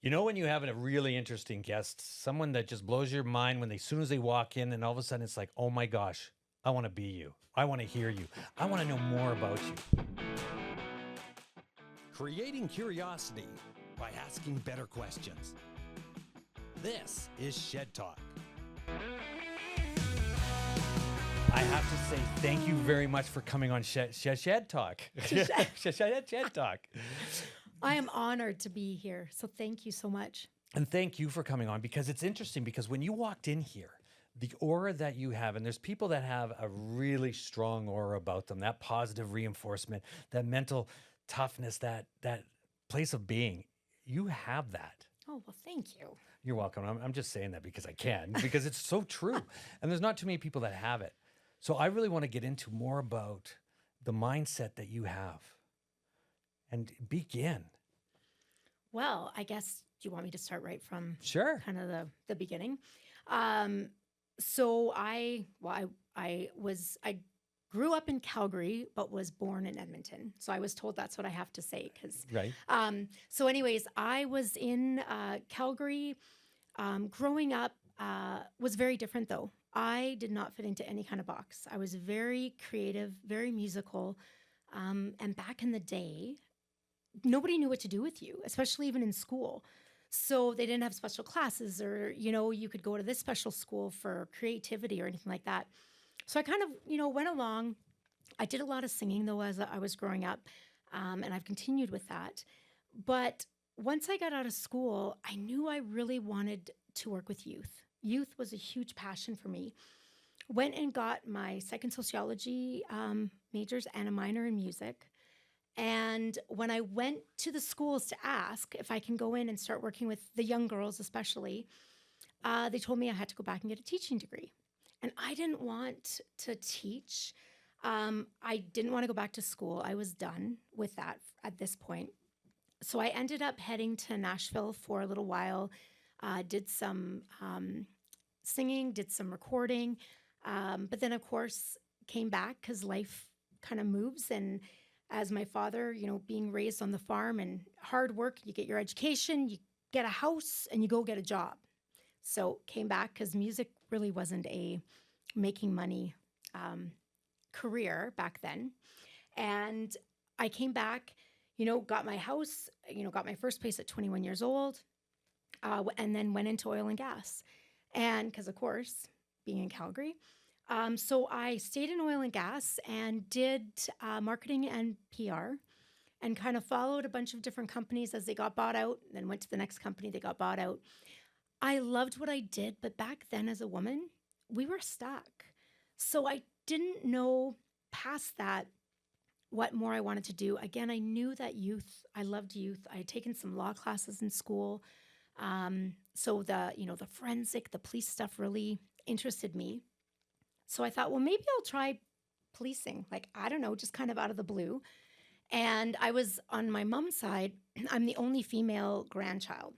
You know when you have a really interesting guest, someone that just blows your mind when as soon as they walk in, and all of a sudden it's like, oh my gosh, I want to be you. I want to hear you. I want to know more about you. Creating curiosity by asking better questions. This is Shed Talk. I have to say thank you very much for coming on Shed Talk. Shed Talk. I am honored to be here. So thank you so much. And thank you for coming on, because it's interesting, because when you walked in here, the aura that you have, and there's people that have a really strong aura about them, that positive reinforcement, that mental toughness, that place of being, you have that. Oh, well, thank you. You're welcome. I'm just saying that because I can, because it's so true. And there's not too many people that have it. So I really want to get into more about the mindset that you have and begin. Well, I guess, do you want me to start right from Sure. kind of the beginning? So I grew up in Calgary, but was born in Edmonton. So I was told that's what I have to say. Right. So anyways, I was in Calgary. Growing up was very different, though. I did not fit into any kind of box. I was very creative, very musical. And back in the day, nobody knew what to do with you, especially even in school. So they didn't have special classes, or, you could go to this special school for creativity or anything like that. So I kind of, went along. I did a lot of singing, though, as I was growing up, and I've continued with that. But once I got out of school, I knew I really wanted to work with youth. Youth was a huge passion for me. Went and got my psych sociology majors and a minor in music. And when I went to the schools to ask if I can go in and start working with the young girls especially, they told me I had to go back and get a teaching degree. And I didn't want to teach. I didn't want to go back to school. I was done with that at this point. So I ended up heading to Nashville for a little while, did some singing, did some recording, but then, of course, came back because life kind of moves. And as my father, being raised on the farm and hard work, you get your education, you get a house, and you go get a job. So came back because music really wasn't a making money career back then. And I came back, got my house, got my first place at 21 years old, and then went into oil and gas. And because, of course, being in Calgary. So I stayed in oil and gas and did marketing and PR, and kind of followed a bunch of different companies as they got bought out, then went to the next company, they got bought out. I loved what I did, but back then as a woman, we were stuck. So I didn't know past that what more I wanted to do. Again, I knew that I loved youth. I had taken some law classes in school. So the forensic, the police stuff really interested me. So I thought, well, maybe I'll try policing. I don't know, just kind of out of the blue. And I was on my mom's side, I'm the only female grandchild.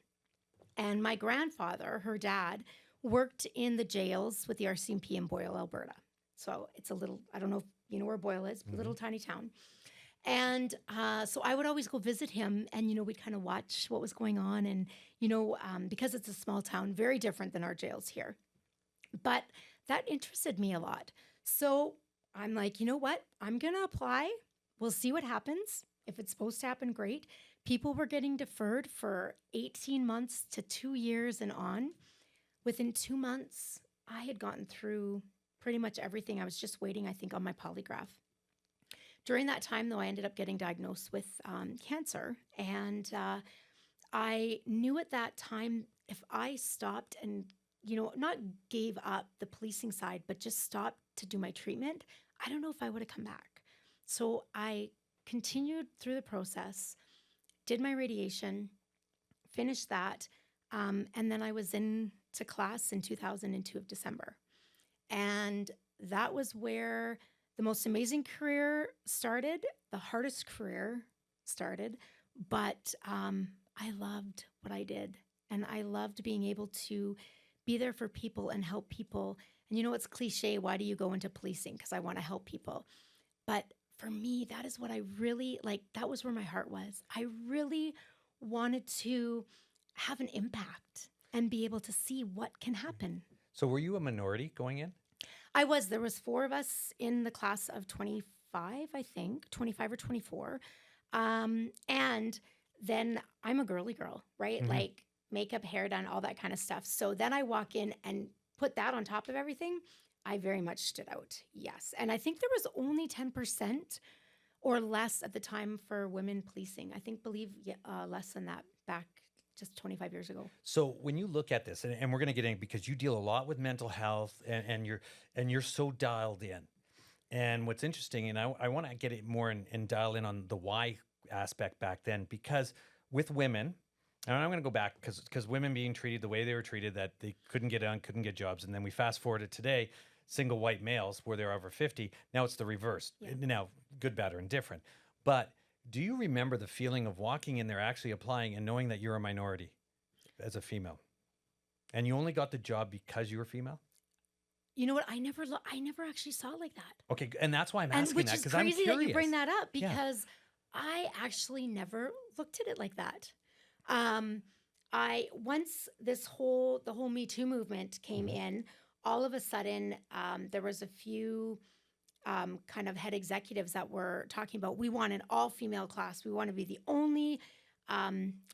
And my grandfather, her dad, worked in the jails with the RCMP in Boyle, Alberta. So it's a little, I don't know if you know where Boyle is, but a little tiny town. And so I would always go visit him, and, we'd kind of watch what was going on. And, because it's a small town, very different than our jails here. But that interested me a lot. So I'm like, you know what? I'm going to apply. We'll see what happens. If it's supposed to happen, great. People were getting deferred for 18 months to 2 years and on. Within 2 months, I had gotten through pretty much everything. I was just waiting, I think, on my polygraph. During that time, though, I ended up getting diagnosed with cancer. And I knew at that time, if I stopped and not gave up the policing side, but just stopped to do my treatment, I don't know if I would have come back. So I continued through the process, did my radiation, finished that, and then I was into class in 2002 of December. And that was where the most amazing career started, the hardest career started, but I loved what I did. And I loved being able to be there for people and help people. And it's cliche, why do you go into policing? Because I want to help people. But for me, that is what I really, that was where my heart was. I really wanted to have an impact and be able to see what can happen. So were you a minority going in? There was 4 of us in the class of 25, I think, 25 or 24. And then I'm a girly girl, right? Mhm. Like makeup, hair done, all that kind of stuff. So then I walk in and put that on top of everything. I very much stood out. Yes. And I think there was only 10% or less at the time for women policing. I think, less than that back just 25 years ago. So when you look at this, and we're going to get in because you deal a lot with mental health, and you're so dialed in. And what's interesting, and I want to get it more and dial in on the why aspect back then, because with women, and I'm going to go back because women being treated the way they were treated, that they couldn't get on, couldn't get jobs, and then we fast forward it today, single white males where they're over 50. Now it's the reverse. Yeah. Now, good, bad, or indifferent. But do you remember the feeling of walking in there, actually applying, and knowing that you're a minority as a female, and you only got the job because you were female? You know what? I never actually saw it like that. Okay, and that's why I'm And asking which that, is because I'm crazy curious. that you bring that up Yeah. because I actually never looked at it like that. Once the whole Me Too movement came Mhm. in, all of a sudden there was a few kind of head executives that were talking about we want an all female class. We want to be the only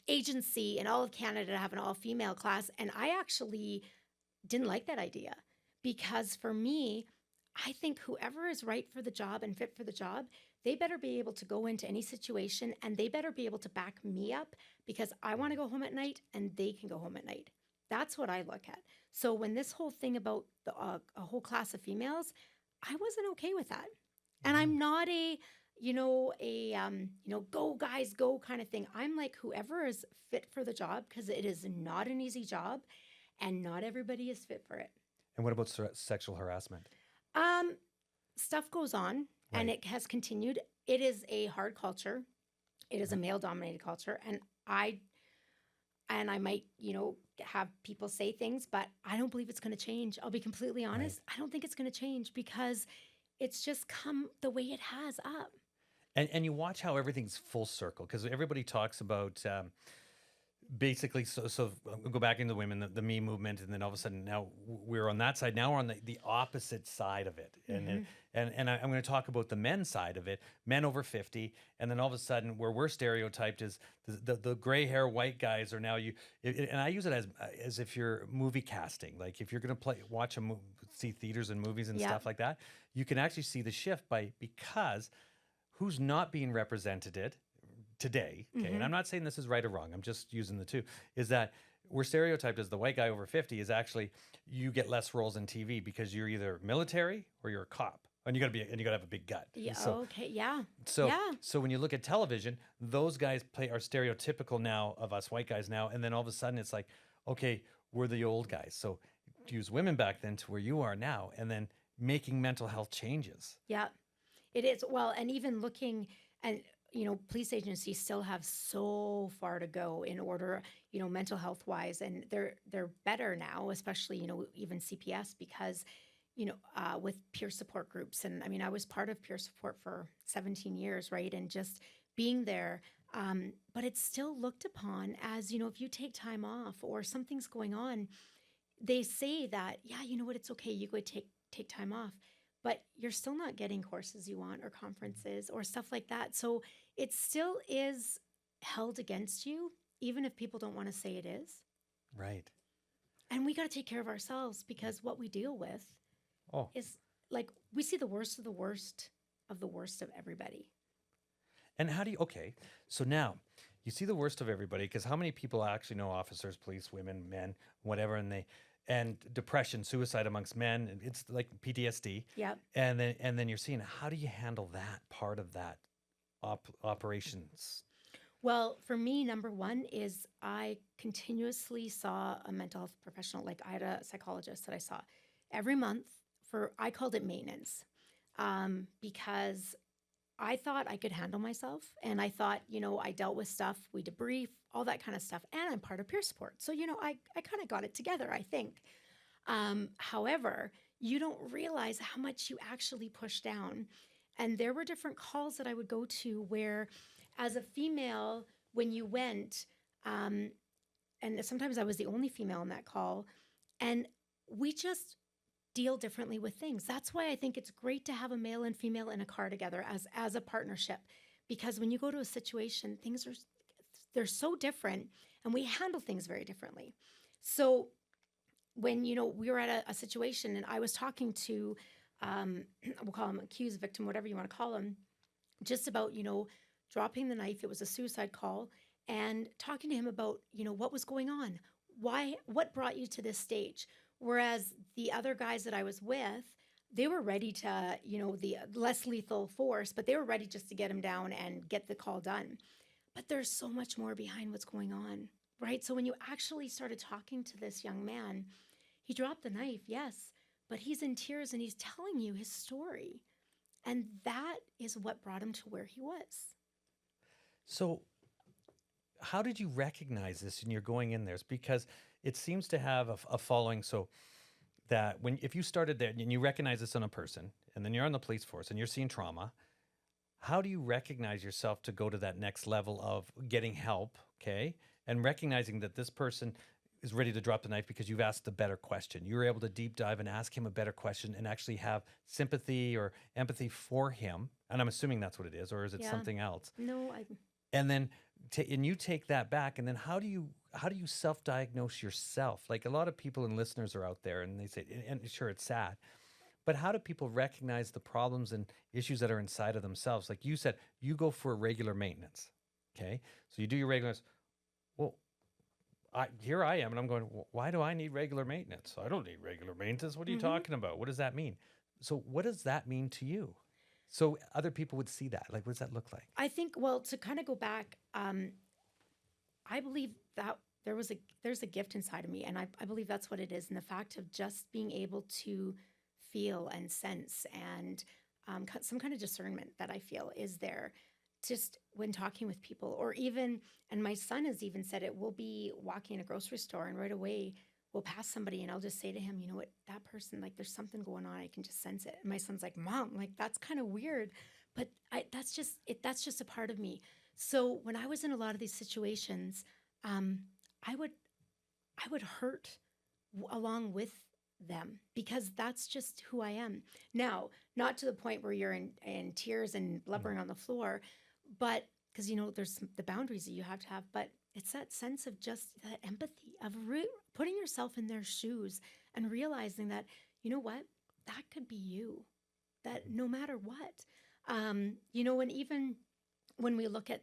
agency in all of Canada to have an all female class, and I actually didn't like that idea because for me, I think whoever is right for the job and fit for the job, they better be able to go into any situation and they better be able to back me up because I want to go home at night and they can go home at night. That's what I look at. So when this whole thing about a whole class of females, I wasn't okay with that. And I'm not go guys go kind of thing. I'm like whoever is fit for the job because it is not an easy job and not everybody is fit for it. And what about sexual harassment? Stuff goes on and Right. it has continued. It is a hard culture. It is a male dominated culture. And I might, have people say things, but I don't believe it's going to change. I'll be completely honest. I don't think it's going to change because it's just come the way it has up. And you watch how everything's full circle, because everybody talks about basically, so we'll go back into women, the Me movement, and then all of a sudden now we're on that side. Now we're on the opposite side of it, and I'm going to talk about the men's side of it, men over 50, and then all of a sudden where we're stereotyped is the gray hair white guys are now and I use it as if you're movie casting, like if you're going to watch a movie, see theaters and movies and Yeah. stuff like that, you can actually see the shift because who's not being represented today, okay, and I'm not saying this is right or wrong, I'm just using the two, is that we're stereotyped as the white guy over 50 is actually, you get less roles in TV because you're either military or you're a cop, and you got to have a big gut. Yeah. So, Okay. Yeah. so, Yeah. so when you look at television, those guys are stereotypical now of us white guys now, and then all of a sudden it's like, okay, we're the old guys. So use women back then to where you are now, and then making mental health changes. Yeah. It is. Well, and even looking and police agencies still have so far to go in order, mental health wise, and they're better now, especially, even CPS because, with peer support groups. And I mean, I was part of peer support for 17 years, right? And just being there. But it's still looked upon as, if you take time off or something's going on, they say that, yeah, you know what, it's okay. You go take time off. But you're still not getting courses you want or conferences or stuff like that. So it still is held against you, even if people don't want to say it is. Right. And we got to take care of ourselves because what we deal with is like we see the worst of the worst of the worst of everybody. And how do you, okay, so now you see the worst of everybody, because how many people actually know officers, police, women, men, whatever, and depression, suicide amongst men, and it's like PTSD. Yep. And then you're seeing, how do you handle that part of that operations? Well, for me, number one is I continuously saw a mental health professional. Like I had a psychologist that I saw every month I called it maintenance, because I thought I could handle myself. And I thought, I dealt with stuff, we debrief, all that kind of stuff. And I'm part of peer support. So, I kind of got it together, I think. However, you don't realize how much you actually push down. And there were different calls that I would go to where, as a female, when you went, and sometimes I was the only female in that call. And we just deal differently with things. That's why I think it's great to have a male and female in a car together as a partnership, because when you go to a situation, they're so different, and we handle things very differently. So when we were at a situation, and I was talking to, we'll call him accused victim, whatever you want to call him, just about dropping the knife. It was a suicide call, and talking to him about what was going on, what brought you to this stage. Whereas the other guys that I was with, they were ready to, the less lethal force, but they were ready just to get him down and get the call done. But there's so much more behind what's going on, right? So when you actually started talking to this young man, he dropped the knife, yes, but he's in tears and he's telling you his story. And that is what brought him to where he was. So how did you recognize this when you're going in there? Because it seems to have a following. So that if you started there and you recognize this on a person, and then you're on the police force and you're seeing trauma, how do you recognize yourself to go to that next level of getting help, okay? And recognizing that this person is ready to drop the knife because you've asked a better question. You were able to deep dive and ask him a better question and actually have sympathy or empathy for him. And I'm assuming that's what it is, or is it something else? No, And then and you take that back, and then how do you self-diagnose yourself? Like, a lot of people and listeners are out there and they say, and sure, it's sad, but how do people recognize the problems and issues that are inside of themselves? Like you said, you go for regular maintenance. Okay. So you do your regular. Well, here I am, and I'm going, well, why do I need regular maintenance? I don't need regular maintenance. What are you talking about? What does that mean? So what does that mean to you? So other people would see that. Like, what does that look like? I think, well, to kind of go back, I believe that there's a gift inside of me, and I believe that's what it is. And the fact of just being able to feel and sense and some kind of discernment that I feel is there just when talking with people, or even, and my son has even said it, we'll be walking in a grocery store and right away we'll pass somebody and I'll just say to him, you know what, that person, like, there's something going on. I can just sense it. And my son's like, Mom, like, that's kind of weird, but that's just a part of me. So when I was in a lot of these situations, I would hurt along with them because that's just who I am. Now, not to the point where you're in tears and blubbering on the floor, but because, there's the boundaries that you have to have, but it's that sense of just that empathy of putting yourself in their shoes and realizing that, you know what, that could be you, that no matter what, and even when we look at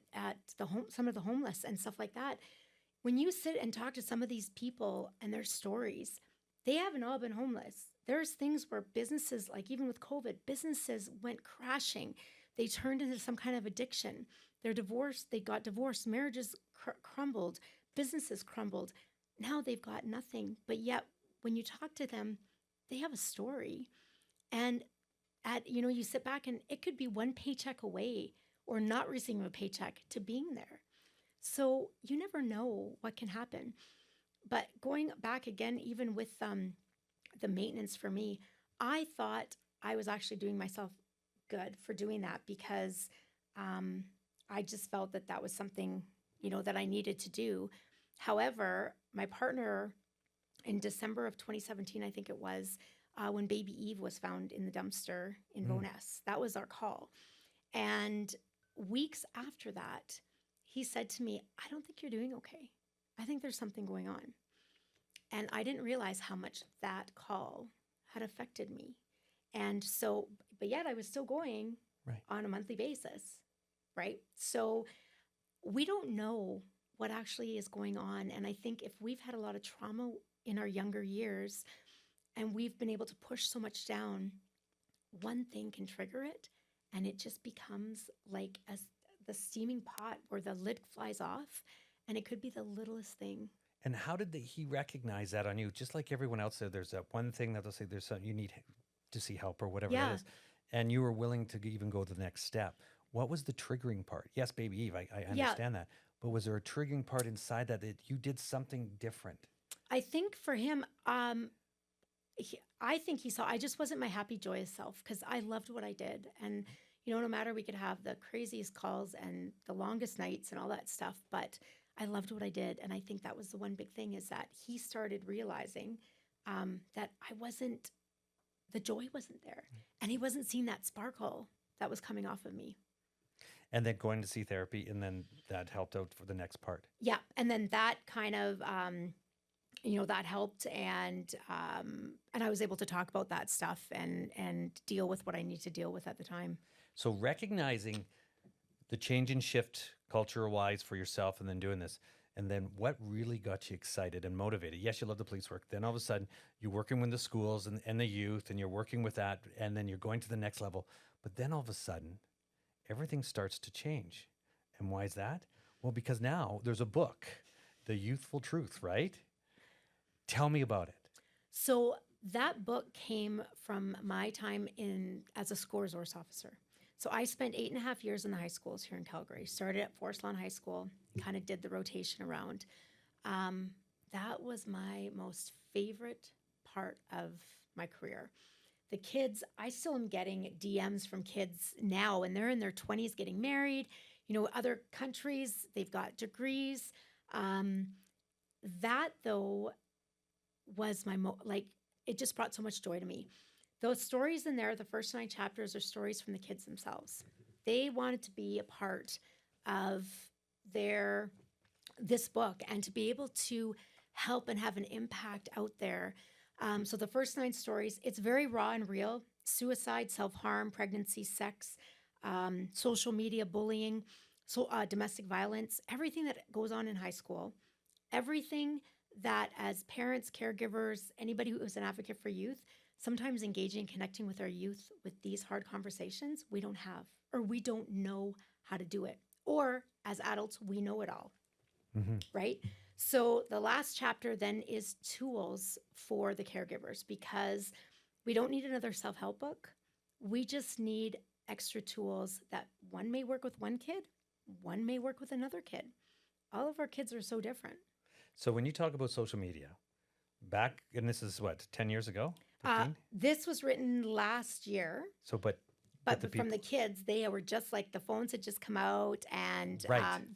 some of the homeless and stuff like that, when you sit and talk to some of these people and their stories, they haven't all been homeless. There's things where businesses, like even with COVID, businesses went crashing. They turned into some kind of addiction. They're divorced. They got divorced. Marriages crumbled. Businesses crumbled. Now they've got nothing. But yet, when you talk to them, they have a story. And you sit back and it could be one paycheck away or not receiving a paycheck to being there. So you never know what can happen. But going back again, even with the maintenance for me, I thought I was actually doing myself good for doing that because I just felt that was something, that I needed to do. However, my partner in December of 2017, I think it was, when baby Eve was found in the dumpster in Bowness, that was our call. And weeks after that, he said to me, I don't think you're doing okay. I think there's something going on. And I didn't realize how much that call had affected me. And so, but yet I was still going on a monthly basis, right? So we don't know what actually is going on. And I think if we've had a lot of trauma in our younger years and we've been able to push so much down, one thing can trigger it. And it just becomes like the steaming pot where the lid flies off. And it could be the littlest thing. And how did he recognize that on you? Just like everyone else said, there's that one thing that they'll say, there's something you need to see help or whatever it is. And you were willing to even go to the next step. What was the triggering part? Yes, baby Eve, I understand that. But was there a triggering part inside that you did something different? I think for him, I think he saw, I just wasn't my happy, joyous self because I loved what I did. And, no matter, we could have the craziest calls and the longest nights and all that stuff. But I loved what I did. And I think that was the one big thing, is that he started realizing that the joy wasn't there. And he wasn't seeing that sparkle that was coming off of me. And then going to see therapy, and then that helped out for the next part. Yeah. And then that kind of, that helped. And I was able to talk about that stuff and deal with what I need to deal with at the time. So recognizing the change and shift culture-wise for yourself, and then doing this, and then what really got you excited and motivated? Yes, you love the police work. Then all of a sudden, you're working with the schools and the youth, and you're working with that, and then you're going to the next level. But then all of a sudden, everything starts to change. And why is that? Well, because now there's a book, The Youthful Truth, right? Tell me about it. So that book came from my time as a school resource officer. So I spent 8.5 years in the high schools here in Calgary. Started at Forest Lawn High School, kind of did the rotation around. That was my most favorite part of my career. The kids, I still am getting DMs from kids now, and they're in their 20s getting married. Other countries, they've got degrees. That, though, was it just brought so much joy to me. Those stories in there, the first 9 chapters, are stories from the kids themselves. They wanted to be a part of this book and to be able to help and have an impact out there. So the first 9 stories, it's very raw and real: suicide, self-harm, pregnancy, sex, social media, bullying, domestic violence, everything that goes on in high school, everything that as parents, caregivers, anybody who is an advocate for youth, sometimes engaging and connecting with our youth with these hard conversations, we don't have, or we don't know how to do it. Or as adults, we know it all, right? So the last chapter then is tools for the caregivers, because we don't need another self-help book. We just need extra tools that one may work with one kid, one may work with another kid. All of our kids are so different. So when you talk about social media, and this is what, 10 years ago? This was written last year. So, but from the kids, they were just like, the phones had just come out, and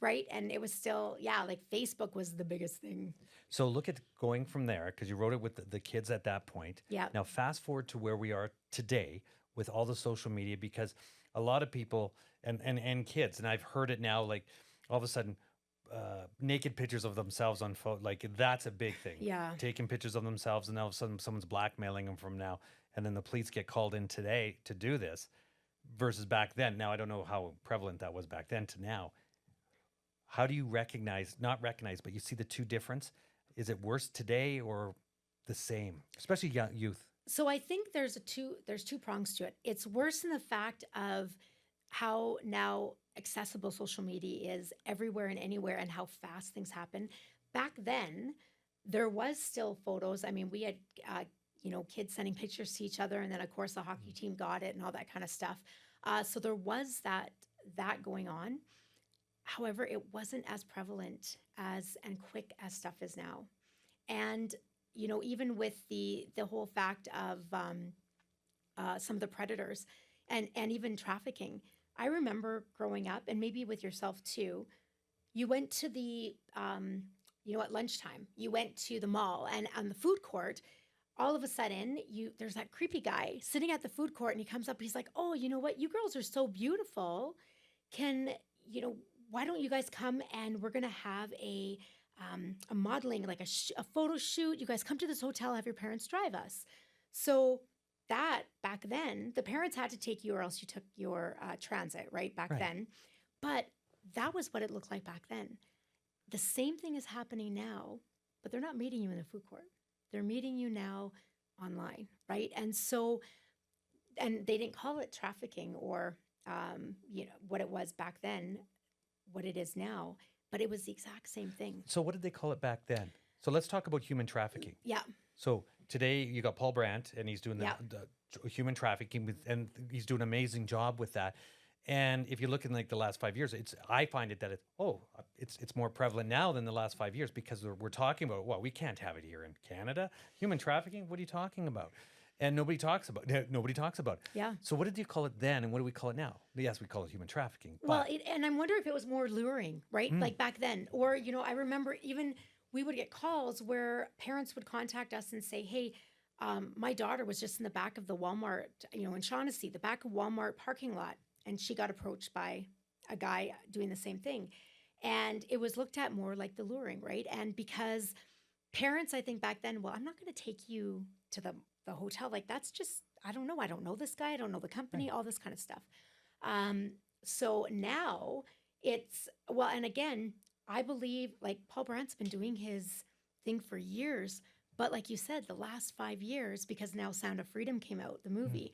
right. And it was still, like Facebook was the biggest thing. So look at going from there, because you wrote it with the kids at that point. Yeah. Now fast forward to where we are today with all the social media, because a lot of people and kids, and I've heard it now, like all of a sudden, naked pictures of themselves on photo, like that's a big thing. Yeah. Taking pictures of themselves, and now all of a sudden someone's blackmailing them from now, and then the police get called in today to do this, versus back then. Now I don't know how prevalent that was back then to now. How do you not recognize, but you see the two difference? Is it worse today or the same, especially young youth? So I think there's two prongs to it. It's worse in the fact of how now accessible social media is everywhere and anywhere, and how fast things happen. Back then, there was still photos. I mean, we had, kids sending pictures to each other, and then of course the hockey team got it and all that kind of stuff. So there was that going on. However, it wasn't as prevalent and quick as stuff is now. And, even with the whole fact of some of the predators and even trafficking, I remember growing up, and maybe with yourself too, you went to the, at lunchtime, you went to the mall, and on the food court, all of a sudden, there's that creepy guy sitting at the food court, and he comes up, he's like, "Oh, you know what? You girls are so beautiful. Why don't you guys come, and we're going to have a modeling, like a photo shoot. You guys come to this hotel, have your parents drive us." So that back then, the parents had to take you, or else you took your transit, right? Back then. But that was what it looked like back then. The same thing is happening now, but they're not meeting you in the food court. They're meeting you now online, right? And so, and they didn't call it trafficking or, what it was back then, what it is now, but it was the exact same thing. So what did they call it back then? So let's talk about human trafficking. Yeah. So today you got Paul Brandt, and he's doing the human trafficking, and he's doing an amazing job with that. And if you look in like the last 5 years, I find it that it's more prevalent now than the last 5 years, because we're talking about, well, we can't have it here in Canada. Human trafficking, what are you talking about? And nobody talks about it. Yeah. So what did you call it then, and what do we call it now? Yes, we call it human trafficking. Well, But and I wonder if it was more luring, right? Like back then. Or, I remember even we would get calls where parents would contact us and say, hey, my daughter was just in the back of the Walmart, in Shaughnessy, the back of Walmart parking lot, and she got approached by a guy doing the same thing. And it was looked at more like the luring, right? And because parents, I think back then, well, I'm not going to take you to the hotel. Like, that's just, I don't know. I don't know this guy. I don't know the company, all this kind of stuff. So now well, and again, I believe like Paul Brandt's been doing his thing for years, but like you said, the last 5 years, because now Sound of Freedom came out, the movie,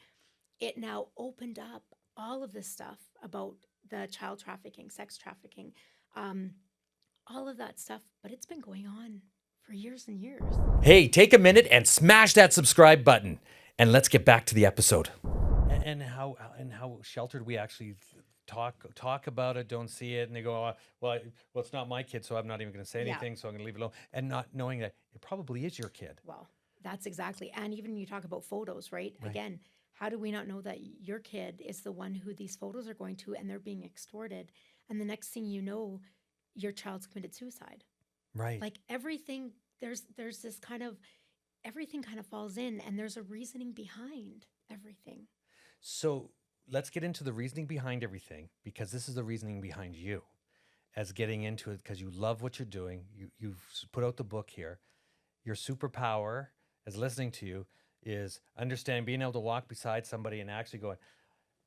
it now opened up all of this stuff about the child trafficking, sex trafficking, all of that stuff, but it's been going on for years and years. Hey, take a minute and smash that subscribe button, and let's get back to the episode. and how sheltered we actually talk about it, don't see it, and they go, well, it's not my kid, so I'm not even going to say Yeah. anything, so I'm going to leave it alone, and not knowing that it probably is your kid. Well, that's exactly. And even you talk about photos, right? Again, how do we not know that your kid is the one who these photos are going to and they're being extorted? And the next thing you know, your child's committed suicide. Right. Like everything, there's this kind of, everything kind of falls in and there's a reasoning behind everything. So let's get into the reasoning behind everything, because this is the reasoning behind you as getting into it, because you love what you're doing. You've put out the book here. Your superpower as listening to you is understanding, being able to walk beside somebody and actually going,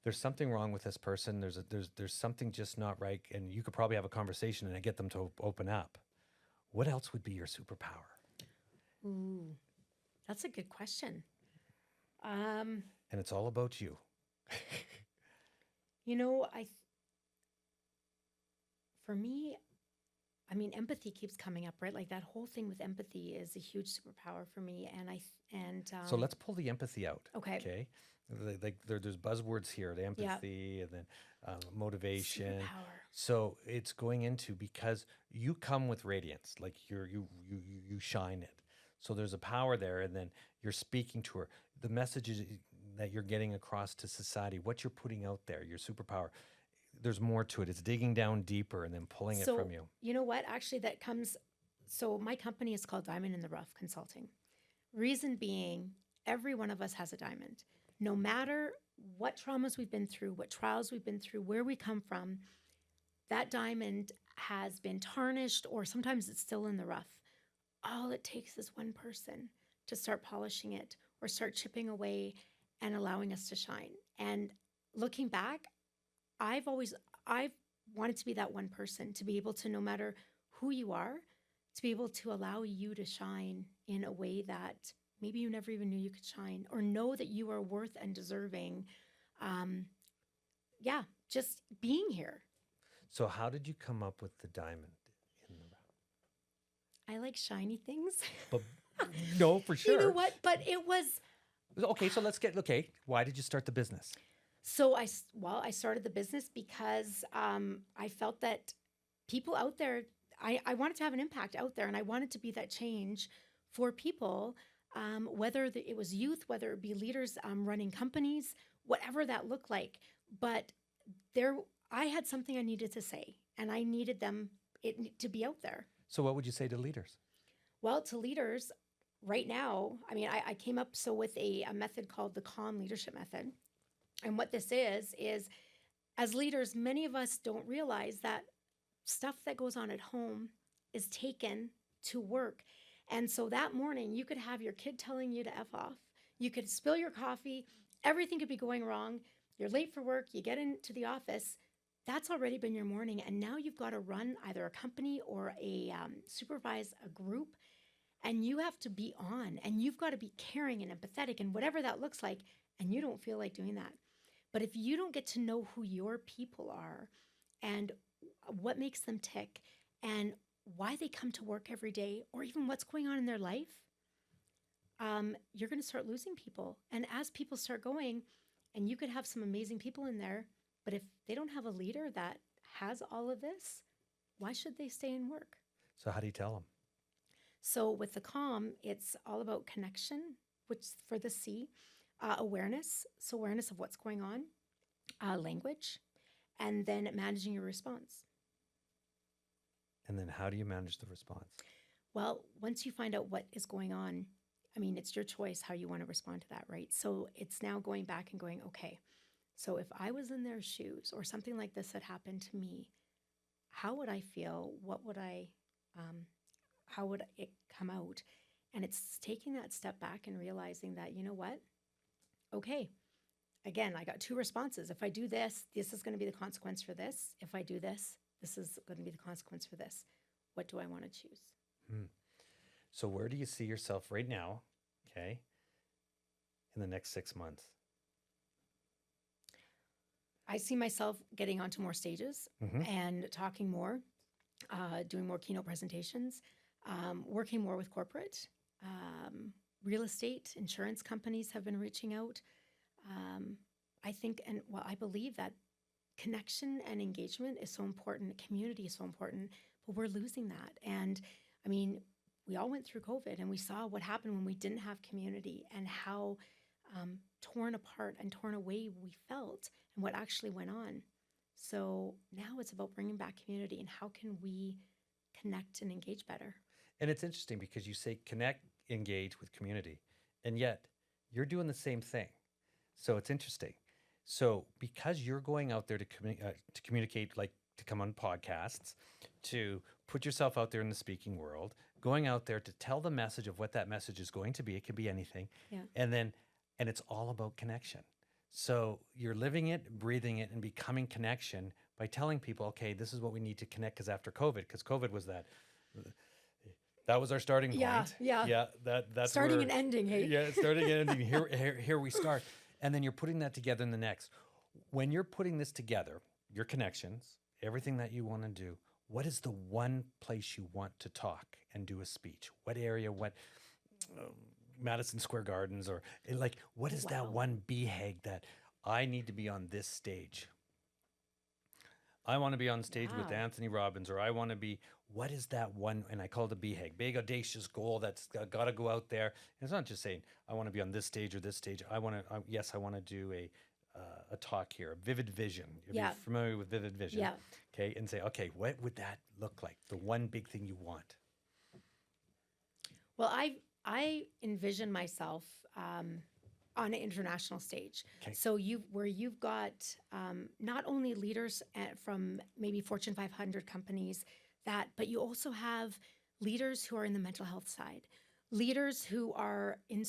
there's something wrong with this person. There's something just not right. And you could probably have a conversation and get them to open up. What else would be your superpower? Ooh, that's a good question. And it's all about you. For me, I mean, empathy keeps coming up, right? Like that whole thing with empathy is a huge superpower for me. So let's pull the empathy out. Okay. Okay. Like there's buzzwords here, the empathy and then motivation. Superpower. So it's going into, because you come with radiance, like you shine it. So there's a power there, and then you're speaking to her. The messages that you're getting across to society, what you're putting out there, your superpower. There's more to it. It's digging down deeper and then pulling it from you. You know what? Actually, so my company is called Diamond in the Rough Consulting. Reason being, every one of us has a diamond. No matter what traumas we've been through, what trials we've been through, where we come from, that diamond has been tarnished, or sometimes it's still in the rough. All it takes is one person to start polishing it or start chipping away and allowing us to shine. And looking back, I've wanted to be that one person, to be able to, no matter who you are, to be able to allow you to shine in a way that maybe you never even knew you could shine, or know that you are worth and deserving. Just being here. So how did you come up with the diamond in the rough? I like shiny things. But no, for sure. You know what? But it was... Okay, so why did you start the business? So I started the business because I felt that people out there, I wanted to have an impact out there, and I wanted to be that change for people, whether it was youth, whether it be leaders running companies, whatever that looked like. But I had something I needed to say, and I needed it to be out there. So what would you say to leaders? Well, to leaders right now, I mean, I came up with a method called the Calm Leadership Method. And what this is as leaders, many of us don't realize that stuff that goes on at home is taken to work. And so that morning, you could have your kid telling you to F off. You could spill your coffee. Everything could be going wrong. You're late for work. You get into the office. That's already been your morning. And now you've got to run either a company or supervise a group. And you have to be on. And you've got to be caring and empathetic and whatever that looks like. And you don't feel like doing that. But if you don't get to know who your people are and what makes them tick and why they come to work every day, or even what's going on in their life, you're going to start losing people. And as people start going, and you could have some amazing people in there, but if they don't have a leader that has all of this, why should they stay and work? So how do you tell them? So with the Calm, it's all about connection, which for the C, awareness. So awareness of what's going on, language, and then managing your response. And then how do you manage the response? Well, once you find out what is going on, I mean, it's your choice how you want to respond to that, right? So it's now going back and going, okay, so if I was in their shoes or something like this had happened to me, how would I feel? How would it come out? And it's taking that step back and realizing that, you know what? Okay, again, I got two responses. If I do this, this is going to be the consequence for this. If I do this, this is going to be the consequence for this. What do I want to choose? So where do you see yourself right now, okay, in the next 6 months? I see myself getting onto more stages and talking more, doing more keynote presentations, working more with corporate. Real estate, insurance companies have been reaching out. I think, and well, I believe that connection and engagement is so important. Community is so important, but we're losing that. And I mean, we all went through COVID and we saw what happened when we didn't have community and how torn apart and torn away we felt and what actually went on. So now it's about bringing back community and how can we connect and engage better. And it's interesting because you say connect, engage with community, and yet you're doing the same thing. So it's interesting. So because you're going out there to communicate, like to come on podcasts, to put yourself out there in the speaking world, going out there to tell the message of what that message is going to be. It could be anything. Yeah. And it's all about connection. So you're living it, breathing it, and becoming connection by telling people, okay, this is what we need to connect. Because after COVID, because COVID was that was our starting point. Yeah. That's starting and ending. Hey. Yeah, starting and ending. Here we start, and then you're putting that together in the next. When you're putting this together, your connections, everything that you want to do. What is the one place you want to talk and do a speech? What area? What Madison Square Gardens or like? What is that one BHAG that I need to be on this stage? I want to be on stage with Anthony Robbins, or I want to be. What is that one? And I call it a BHAG, big audacious goal that's got to go out there. And it's not just saying I want to be on this stage or this stage. I want to. Yes, I want to do a talk here, a vivid vision. You're familiar with vivid vision. Yeah. Okay. And say, okay, what would that look like? The one big thing you want. Well, I envision myself on an international stage. Okay. So you've got not only leaders from maybe Fortune 500 companies but you also have leaders who are in the mental health side, leaders who are in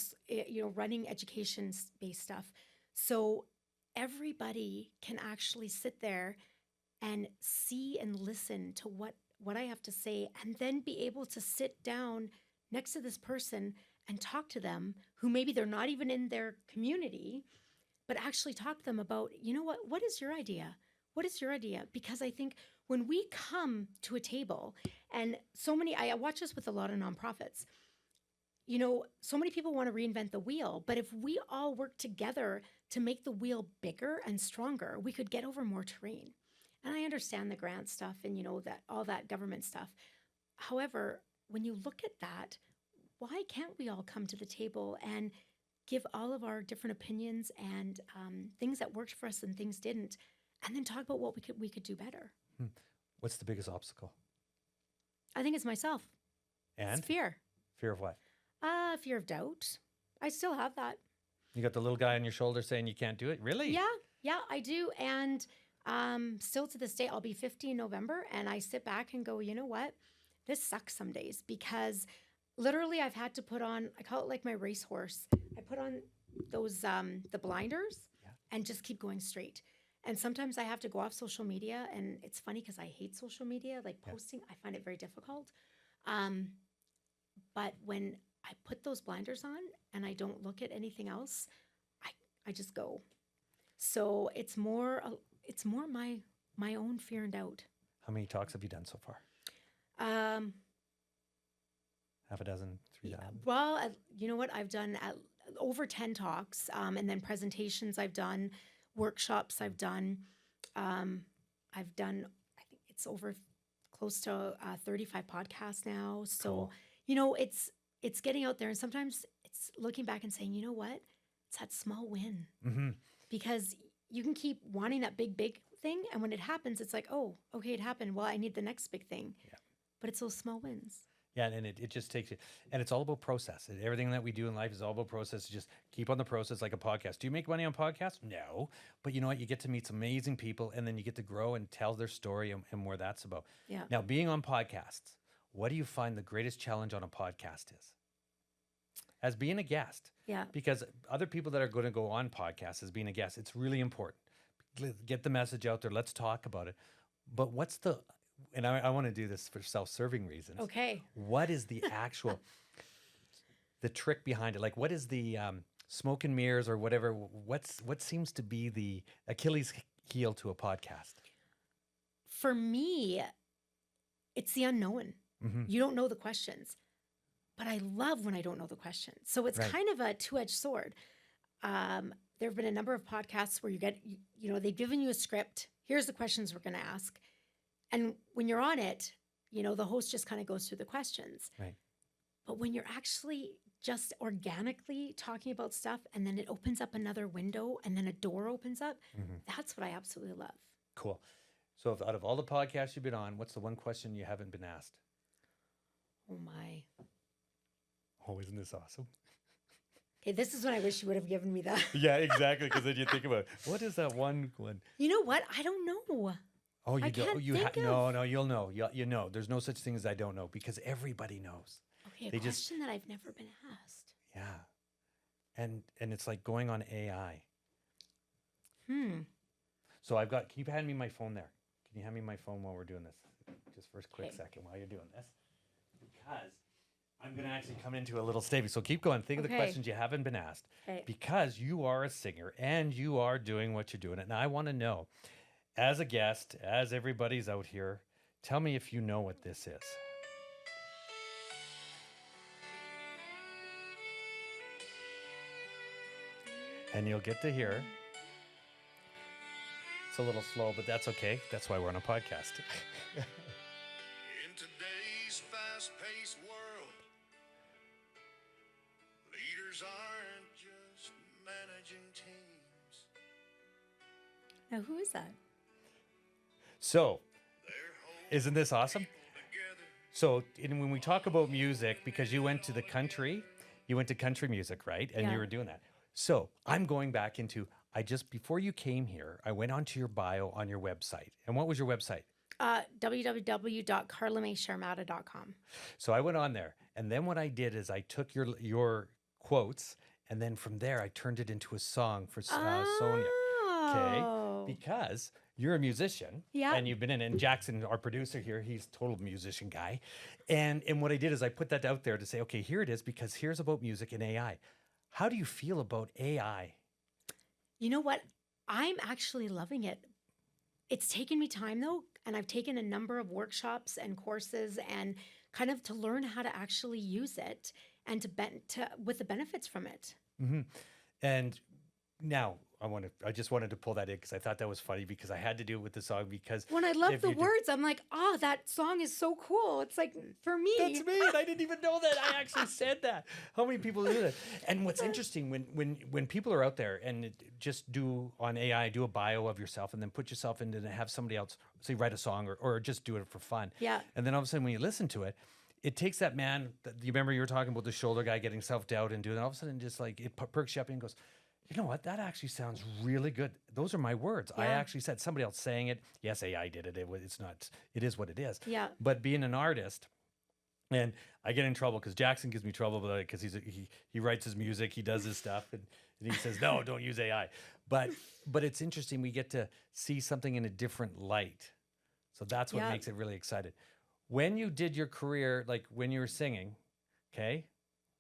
running education-based stuff. So everybody can actually sit there and see and listen to what I have to say, and then be able to sit down next to this person and talk to them who maybe they're not even in their community, but actually talk to them about, you know what is your idea? What is your idea? Because I think when we come to a table, and I watch this with a lot of nonprofits, so many people want to reinvent the wheel, but if we all work together to make the wheel bigger and stronger, we could get over more terrain. And I understand the grant stuff and, that all that government stuff. However, when you look at that, why can't we all come to the table and give all of our different opinions and things that worked for us and things didn't, and then talk about what we could do better? What's the biggest obstacle? I think it's myself. And? It's fear. Fear of what? Fear of doubt. I still have that. You got the little guy on your shoulder saying you can't do it? Really? Yeah, I do. And still to this day, I'll be 50 in November, and I sit back and go, you know what? This sucks some days, because literally I've had to put on, I call it like my racehorse. I put on those, the blinders and just keep going straight. And sometimes I have to go off social media, and it's funny because I hate social media, like posting, I find it very difficult. But when I put those blinders on and I don't look at anything else, I just go. So it's more my own fear and doubt. How many talks have you done so far? Half a dozen, 3,000? Well, you know what? I've done over 10 talks, and then presentations I've done, workshops I've done. I think it's over close to 35 podcasts now. So, cool. It's getting out there, and sometimes it's looking back and saying, you know what? It's that small win. Mm-hmm. Because you can keep wanting that big thing. And when it happens, it's like, oh, okay, it happened. Well, I need the next big thing. Yeah. But it's those small wins. Yeah, and it just takes it, and it's all about process. Everything that we do in life is all about process. Just keep on the process, like a podcast. Do you make money on podcasts? No, but you know what? You get to meet some amazing people, and then you get to grow and tell their story and where that's about. Yeah. Now, being on podcasts, what do you find the greatest challenge on a podcast is? As being a guest. Yeah. Because other people that are going to go on podcasts as being a guest, it's really important. Get the message out there. Let's talk about it. But what's the, and I want to do this for self-serving reasons. Okay. What is the actual, the trick behind it? Like, what is the smoke and mirrors or whatever? What seems to be the Achilles heel to a podcast? For me, it's the unknown. Mm-hmm. You don't know the questions. But I love when I don't know the questions. So it's Right. kind of a two-edged sword. There have been a number of podcasts where they've given you a script. Here's the questions we're going to ask. And when you're on it, the host just kind of goes through the questions. Right. But when you're actually just organically talking about stuff and then it opens up another window and then a door opens up, that's what I absolutely love. Cool. So out of all the podcasts you've been on, what's the one question you haven't been asked? Oh, my. Oh, isn't this awesome? Okay, this is when I wish you would have given me that. Yeah, exactly. Because then you think about, what is that one? You know what? I don't know. Oh, you I don't. can't You think no, of- no. You'll know. You know. There's no such thing as I don't know because everybody knows. Okay, a They just- question that I've never been asked. Yeah, and it's like going on AI. So I've got. Can you hand me my phone there? Can you hand me my phone while we're doing this? Just for a quick Okay. second while you're doing this, because I'm going to actually come into a little statement. So keep going. Think of the Okay. questions you haven't been asked, Okay. because you are a singer and you are doing what you're doing. And I want to know, as a guest, as everybody's out here, tell me if you know what this is. And you'll get to hear. It's a little slow, but that's okay. That's why we're on a podcast. In today's fast-paced world, leaders aren't just managing teams. Now, who is that? So, They're holding isn't this awesome? together. So, when we talk about music, because you went to country music, right? And Yeah. you were doing that. So, I'm going back into, before you came here, I went onto your bio on your website. And what was your website? www.carlamaysheremata.com. So I went on there, and then what I did is I took your quotes, and then from there I turned it into a song for Sonia. Okay, Oh. because you're a musician, Yeah. and you've been in. And Jackson, our producer here, he's a total musician guy, and what I did is I put that out there to say, okay, here it is, because here's about music and AI. How do you feel about AI? You know what? I'm actually loving it. It's taken me time though, and I've taken a number of workshops and courses and kind of to learn how to actually use it and with the benefits from it. Mm-hmm. And now I just wanted to pull that in because I thought that was funny, because I had to do it with the song, because When I love if the you do- words, I'm like, oh, that song is so cool. It's like for me. That's me, and I didn't even know that. I actually said that. How many people do that? And what's interesting, when people are out there and just do on AI, do a bio of yourself, and then put yourself into and have somebody else, say, write a song or just do it for fun. Yeah. And then all of a sudden, when you listen to it, it takes that man. You remember you were talking about the shoulder guy getting self-doubt and doing that. All of a sudden, just like it perks you up and goes, you know what? That actually sounds really good. Those are my words. I Yeah. actually said, somebody else saying it. Yes, AI did it. It's not. It is what it is. Yeah. But being an artist, and I get in trouble because Jackson gives me trouble because he writes his music, he does his stuff, and he says, no, don't use AI. But it's interesting. We get to see something in a different light. So that's what Yeah. makes it really exciting. When you did your career, like when you were singing, okay,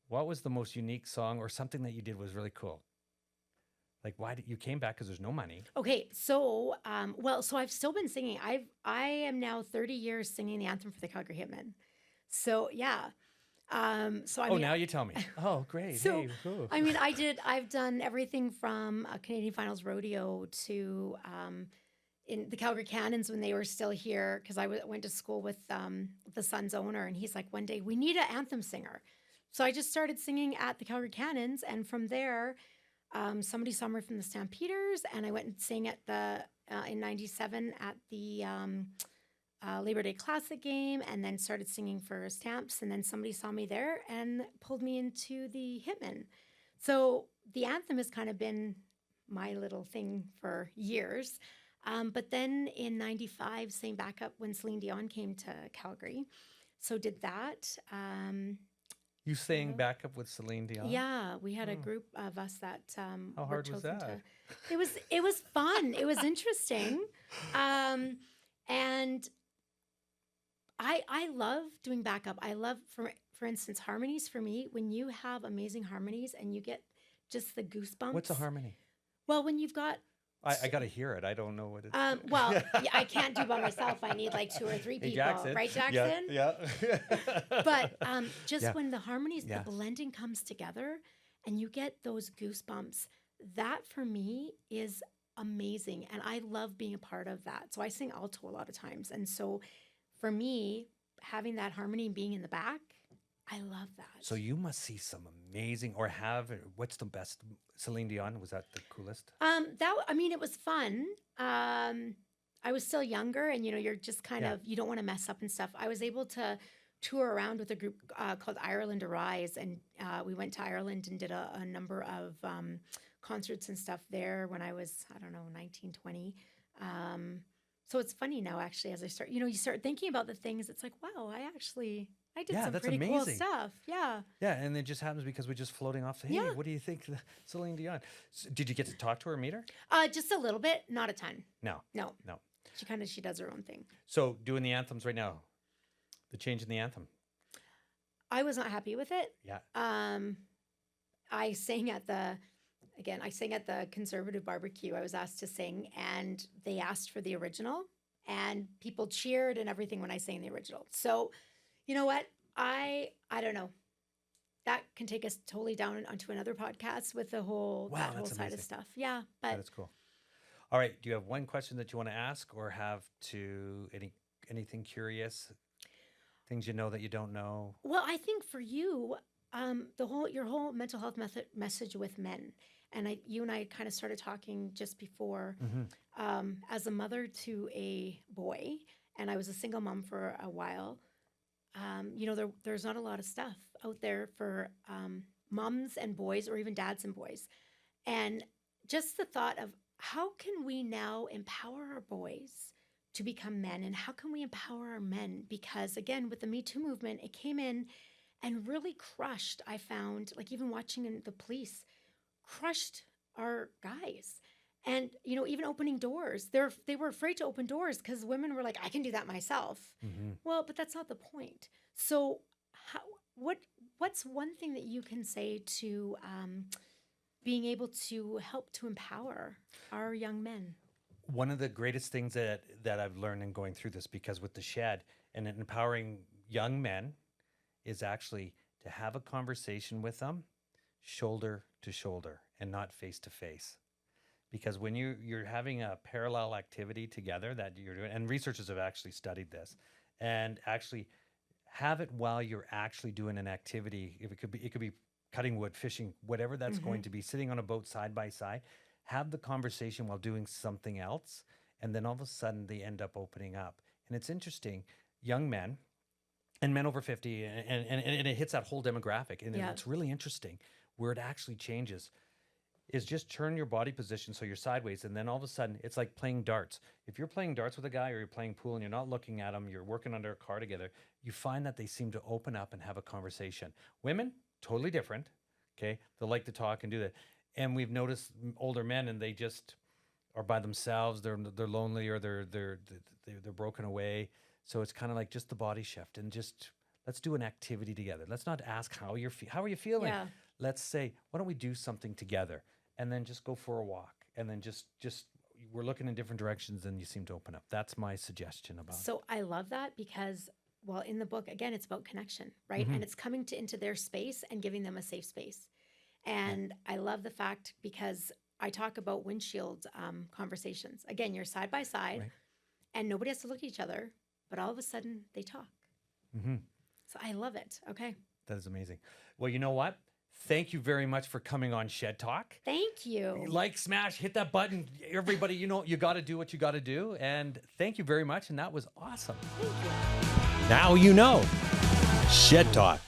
what was the most unique song or something that you did was really cool? Like, why did you came back? Because there's no money. Okay, so so I've still been singing. I am now 30 years singing the anthem for the Calgary Hitmen. So yeah, so I mean, Now you tell me. Oh, great. So, Hey, cool. I mean, I've done everything from a Canadian Finals Rodeo to in the Calgary Cannons when they were still here, because I went to school with the Sun's owner, and he's like, one day we need an anthem singer. So I just started singing at the Calgary Cannons, and from there, somebody saw me from the Stampeders, and I went and sang at the in '97 at the Labor Day Classic game, and then started singing for Stamps, and then somebody saw me there and pulled me into the Hitmen. So the anthem has kind of been my little thing for years. But then in '95, sang backup when Celine Dion came to Calgary. So did that. You sang backup with Celine Dion? Yeah, we had a group of us that How were hard was chosen that? It was fun. It was interesting, and I love doing backup. I love, for instance, harmonies. For me, when you have amazing harmonies and you get just the goosebumps. What's a harmony? Well, when you've got I got to hear it. I don't know what it is. well, yeah, I can't do by myself. I need like 2 or 3 people, Jackson. right, Jackson? Yeah. But just Yeah. when the harmonies, Yeah. the blending comes together, and you get those goosebumps, that for me is amazing, and I love being a part of that. So I sing alto a lot of times, and so for me, having that harmony and being in the back, I love that. So you must see some amazing, or have, what's the best? Celine Dion, was that the coolest? It was fun. I was still younger, and you're just kind Yeah. of, you don't want to mess up and stuff. I was able to tour around with a group called Ireland Arise, and we went to Ireland and did a number of concerts and stuff there when I was, I don't know, 19, 20. So it's funny now, actually, as I start, you start thinking about the things. It's like, wow, I did Yeah, some that's pretty cool amazing. stuff. Yeah. Yeah, and it just happens because we're just floating off. Hey, Yeah. what do you think, Celine Dion? Did you get to talk to her, meet her? Just a little bit, not a ton. No. No. No. She does her own thing. So doing the anthems right now, the change in the anthem. I was not happy with it. Yeah. I sang at the conservative barbecue. I was asked to sing, and they asked for the original, and people cheered and everything when I sang the original. So, you know what? I don't know. That can take us totally down onto another podcast with the whole Wow, that whole that's side of amazing. stuff. Yeah, but That's cool. All right. Do you have one question that you want to ask, or have anything curious? Things you know that you don't know? well, I think for you, your whole mental health message with men, and you and I kind of started talking just before. As a mother to a boy, and I was a single mom for a while. There's not a lot of stuff out there for moms and boys, or even dads and boys, and just the thought of how can we now empower our boys to become men, and how can we empower our men? Because again, with the Me Too movement, it came in and really crushed. I found, like, even watching the police, crushed our guys. And even opening doors, they were afraid to open doors because women were like, I can do that myself. Well, but that's not the point. So what's one thing that you can say to being able to help to empower our young men? One of the greatest things that I've learned in going through this, because with the shed and empowering young men, is actually to have a conversation with them shoulder to shoulder and not face to face. Because when you're having a parallel activity together that you're doing, and researchers have actually studied this, and actually have it while you're actually doing an activity. If it could be cutting wood, fishing, whatever that's going to be, sitting on a boat side by side, have the conversation while doing something else, and then all of a sudden they end up opening up. And it's interesting, young men and men over 50, and it hits that whole demographic. And Yeah. it's really interesting where it actually changes. Is just turn your body position so you're sideways, and then all of a sudden it's like playing darts. If you're playing darts with a guy, or you're playing pool and you're not looking at him, you're working under a car together, you find that they seem to open up and have a conversation. Women, totally different. Okay, they like to talk and do that. And we've noticed older men, and they just are by themselves. They're lonely, or they're broken away. So it's kind of like just the body shift, and just let's do an activity together. Let's not ask how are you feeling. Yeah. Let's say, why don't we do something together? And then just go for a walk, and then just we're looking in different directions, and you seem to open up. That's my suggestion about it. So I love that because, well, in the book, again, it's about connection, right? And it's coming into their space and giving them a safe space. And I love the fact, because I talk about windshield conversations. Again, you're side by side, Right. and nobody has to look at each other, but all of a sudden they talk. So I love it. Okay. That is amazing. Well, you know what? Thank you very much for coming on Shed Talk. Thank you. Like, smash, hit that button. Everybody, you know, you got to do what you got to do. And thank you very much. And that was awesome. Thank you. Now you know. Shed Talk.